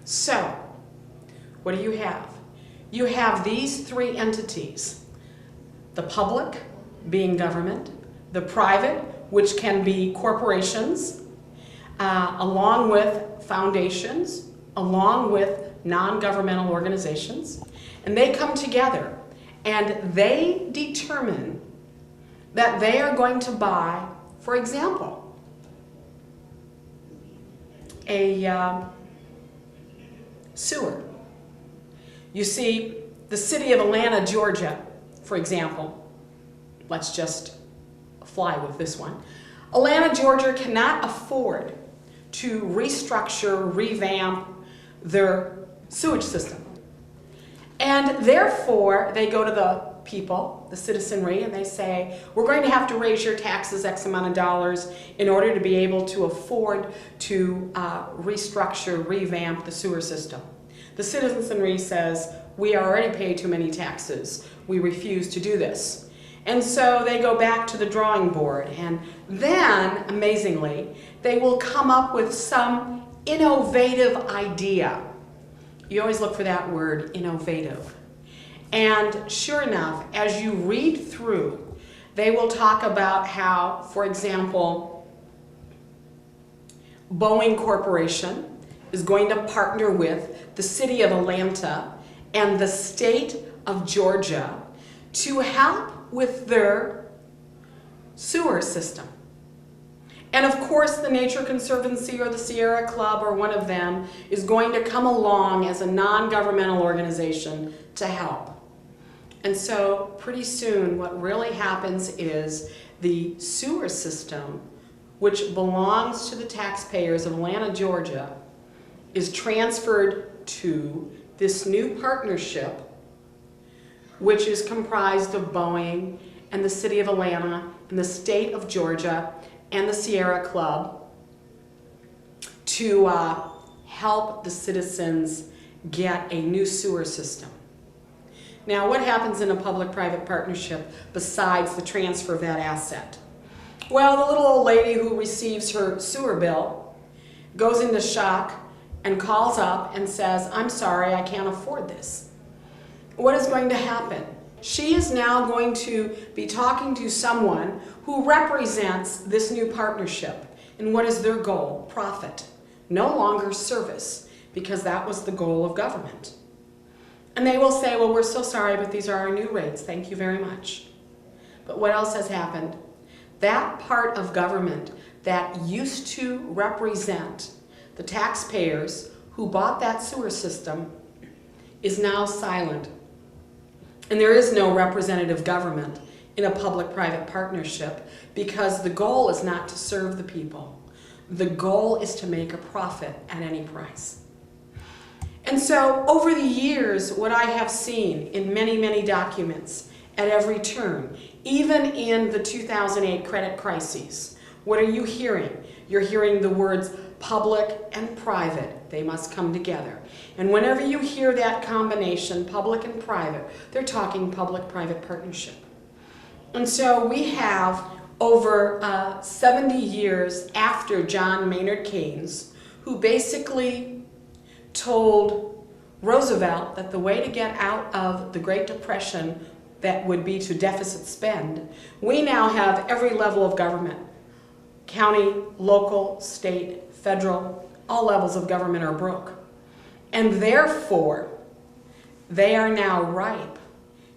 So, what do you have? You have these three entities. The public, being government, the private, which can be corporations, along with foundations, along with non-governmental organizations, and they come together and they determine that they are going to buy, for example, a sewer. You see, the city of Atlanta, Georgia, for example, let's just fly with this one. Atlanta, Georgia cannot afford to restructure, revamp their sewage system. And therefore, they go to the people, the citizenry, and they say, we're going to have to raise your taxes X amount of dollars in order to be able to afford to restructure, revamp the sewer system. The citizenry says, we already pay too many taxes. We refuse to do this. And so they go back to the drawing board, and then, amazingly, they will come up with some innovative idea. You always look for that word, innovative. And sure enough, as you read through, they will talk about how, for example, Boeing Corporation is going to partner with the city of Atlanta and the state of Georgia to help with their sewer system. And of course, the Nature Conservancy or the Sierra Club or one of them is going to come along as a non-governmental organization to help. And so pretty soon what really happens is the sewer system, which belongs to the taxpayers of Atlanta, Georgia, is transferred to this new partnership, which is comprised of Boeing and the city of Atlanta and the state of Georgia and the Sierra Club to help the citizens get a new sewer system. Now, what happens in a public-private partnership besides the transfer of that asset? Well, the little old lady who receives her sewer bill goes into shock and calls up and says, I'm sorry, I can't afford this. What is going to happen? She is now going to be talking to someone who represents this new partnership. And what is their goal? Profit. No longer service, because that was the goal of government. And they will say, well, we're so sorry, but these are our new rates. Thank you very much. But what else has happened? That part of government that used to represent the taxpayers who bought that sewer system is now silent. And there is no representative government in a public-private partnership because the goal is not to serve the people. The goal is to make a profit at any price. And so over the years, what I have seen in many, many documents at every turn, even in the 2008 credit crises, what are you hearing? You're hearing the words public and private. They must come together. And whenever you hear that combination, public and private, they're talking public-private partnership. And so we have over 70 years after John Maynard Keynes, who basically told Roosevelt that the way to get out of the Great Depression that would be to deficit spend, we now have every level of government. County, local, state, federal, all levels of government are broke. And therefore, they are now ripe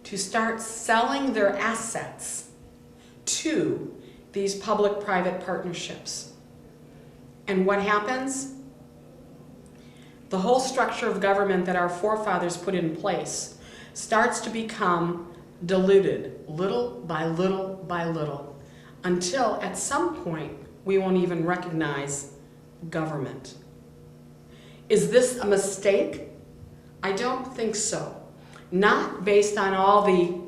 to start selling their assets to these public-private partnerships. And what happens? The whole structure of government that our forefathers put in place starts to become diluted little by little by little, until at some point we won't even recognize government. Is this a mistake? I don't think so. Not based on all the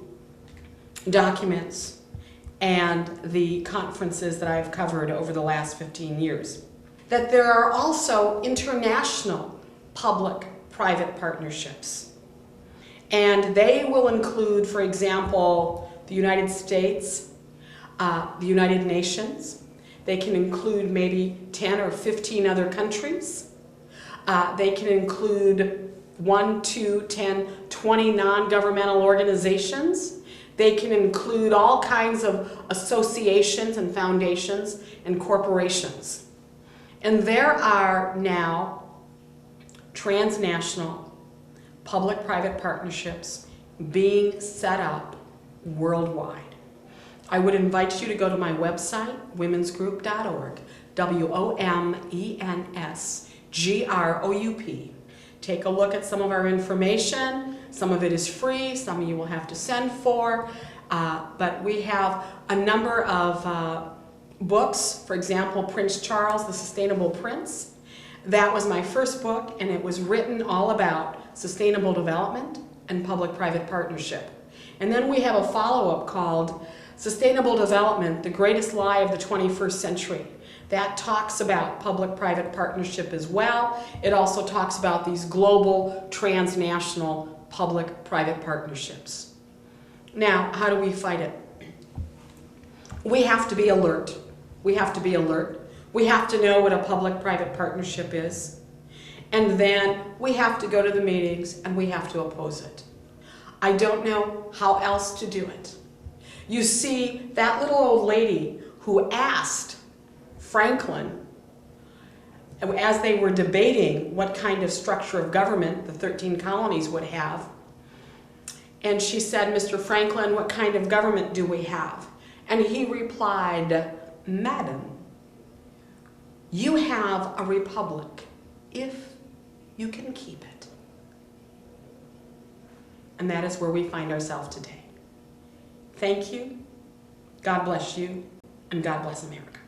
documents and the conferences that I've covered over the last 15 years. That there are also international public-private partnerships. And they will include, for example, the United States, the United Nations. They can include maybe 10 or 15 other countries. They can include 1, 2, 10, 20 non-governmental organizations. They can include all kinds of associations and foundations and corporations. And there are now transnational public-private partnerships being set up worldwide. I would invite you to go to my website, womensgroup.org, WOMENSGROUP. Take a look at some of our information. Some of it is free, some of you will have to send for, but we have a number of books. For example, Prince Charles, The Sustainable Prince. That was my first book, and it was written all about sustainable development and public-private partnership. And then we have a follow-up called Sustainable Development, The Greatest Lie of the 21st Century. That talks about public-private partnership as well. It also talks about these global, transnational, public-private partnerships. Now, how do we fight it? We have to be alert. We have to be alert. We have to know what a public-private partnership is. And then we have to go to the meetings and we have to oppose it. I don't know how else to do it. You see, that little old lady who asked Franklin, as they were debating what kind of structure of government the 13 colonies would have, and she said, "Mr. Franklin, what kind of government do we have?" And he replied, "Madam, you have a republic if you can keep it." And that is where we find ourselves today. Thank you, God bless you, and God bless America.